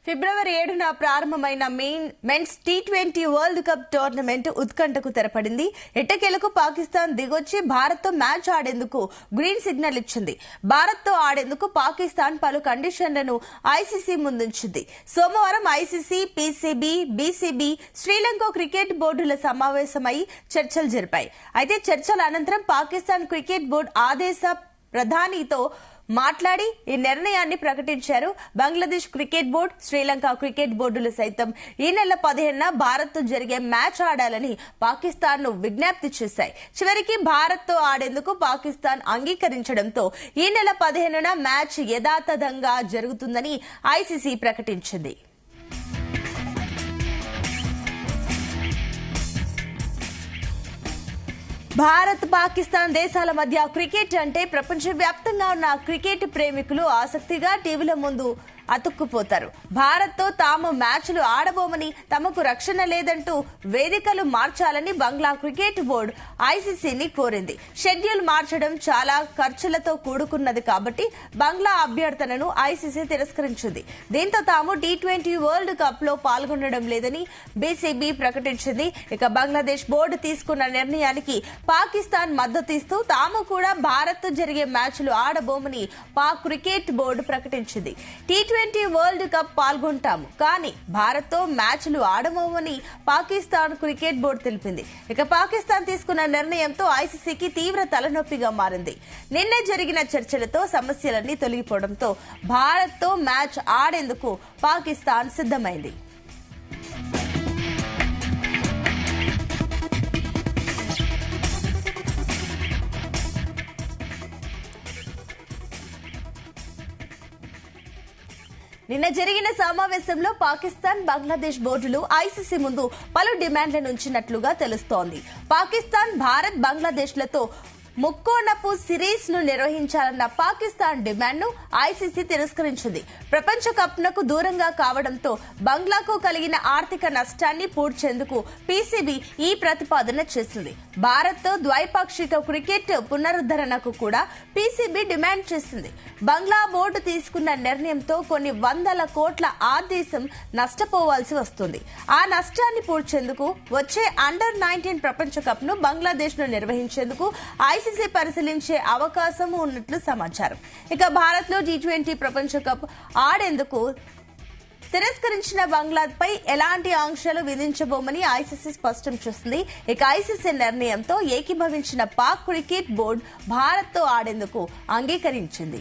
ఫిబ్రవరి 7న ప్రారంభమైన మెన్స్ టీ20 వరల్డ్ కప్ టోర్నమెంట్ ఉత్కంఠకు తెరపడింది. ఎట్టకేలకు పాకిస్తాన్ దిగొచ్చి భారత్తో మ్యాచ్ ఆడేందుకు గ్రీన్ సిగ్నల్ ఇచ్చింది. భారత్తో ఆడేందుకు పాకిస్తాన్ పలు కండిషన్లను ఐసీసీ ముందుంచింది. సోమవారం ICC, PCB, BCB, Sri Lanka cricket బోర్డుల సమావేశమై చర్చలు జరిపాయి. అయితే చర్చల అనంతరం పాకిస్తాన్ క్రికెట్ బోర్డు ఆదేశ ప్రధానితో మాట్లాడి ఈ నిర్ణయాన్ని ప్రకటించారు. Bangladesh cricket board, Sri Lanka cricket బోర్డులు సైతం ఈ నెల 15న భారత్ తో జరిగే మ్యాచ్ ఆడాలని పాకిస్తాన్ ను విజ్ఞప్తి చేశాయి. చివరికి భారత్ తో ఆడేందుకు పాకిస్తాన్ అంగీకరించడంతో ఈ నెల 15న మ్యాచ్ యథాతథంగా జరుగుతుందని ఐసీసీ ప్రకటించింది. భారత్, పాకిస్తాన్ దేశాల మధ్య క్రికెట్ అంటే ప్రపంచవ్యాప్తంగా ఉన్న క్రికెట్ ప్రేమికులు ఆసక్తిగా టీవీల ముందు అతుక్కుపోతారు. భారత్ తో తాము మ్యాచ్లు ఆడబోమని, తమకు రక్షణ లేదంటూ వేదికలు మార్చాలని బంగ్లా క్రికెట్ బోర్డు ఐసీసీని కోరింది. షెడ్యూల్ మార్చడం చాలా ఖర్చులతో కూడుకున్నది కాబట్టి బంగ్లా అభ్యర్థనను ఐసీసీ తిరస్కరించింది. దీంతో తాము టీ20 వరల్డ్ కప్ లో పాల్గొనడం లేదని బీసీబీ ప్రకటించింది. ఇక బంగ్లాదేశ్ బోర్డు తీసుకున్న నిర్ణయానికి పాకిస్తాన్ మద్దతు ఇస్తూ తాము కూడా భారత్ తో జరిగే మ్యాచ్లు ఆడబోమని పాక్ క్రికెట్ బోర్డు ప్రకటించింది. టీ20 వరల్డ్ కప్ పాల్గొంటాము, కానీ భారత్ తో మ్యాచ్లు ఆడబోమని పాకిస్తాన్ క్రికెట్ బోర్డు తెలిపింది. ఇక పాకిస్తాన్ తీసుకున్న నిర్ణయంతో ఐసీసీకి తీవ్ర తలనొప్పిగా మారింది. నిన్న జరిగిన చర్చలతో సమస్యలన్నీ తొలగిపోవడంతో భారత్ తో మ్యాచ్ ఆడేందుకు పాకిస్తాన్ సిద్దమైంది. నిన్న జరిగిన సమావేశంలో పాకిస్తాన్, బంగ్లాదేశ్ బోర్డులు ఐసీసీ ముందు పలు డిమాండ్లను ఉంచినట్లుగా తెలుస్తోంది. పాకిస్తాన్, భారత్, బంగ్లాదేశ్లతో ముక్కోణపు సిరీస్ ను నిర్వహించాలన్న పాకిస్తాన్ డిమాండ్ ను ఐసీసీ తిరస్కరించింది. ప్రపంచ కప్ నకు దూరంగా కావడంతో బంగ్లాకు కలిగిన ఆర్థిక నష్టాన్ని పూడ్చేందుకు పీసీబీ ఈ ప్రతిపాదన చేసింది. భారత్ తో ద్వైపాక్షిక క్రికెట్ పునరుద్ధరణకు కూడా పీసీబీ డిమాండ్ చేసింది. బంగ్లా బోర్డు తీసుకున్న నిర్ణయంతో కొన్ని వందల కోట్ల ఆదేశం నష్టపోవాల్సి వస్తుంది. ఆ నష్టాన్ని పూడ్చేందుకు వచ్చే అండర్-19 ప్రపంచ కప్ ను బంగ్లాదేశ్ ను నిర్వహించేందుకు ఐసీసీ పరిశీలించే అవకాశం ఉన్నట్లు సమాచారం. ఇక భారత్ లో టీ20 ప్రపంచ కప్ ఆడేందుకు తిరస్కరించిన బంగ్లాపై ఎలాంటి ఆంక్షలు విధించబోమని ఐసీసీ స్పష్టం చేసింది. ఇక ఐసీసీ నిర్ణయంతో ఏకీభవించిన పాక్ క్రికెట్ బోర్డు భారత్ తో ఆడేందుకు అంగీకరించింది.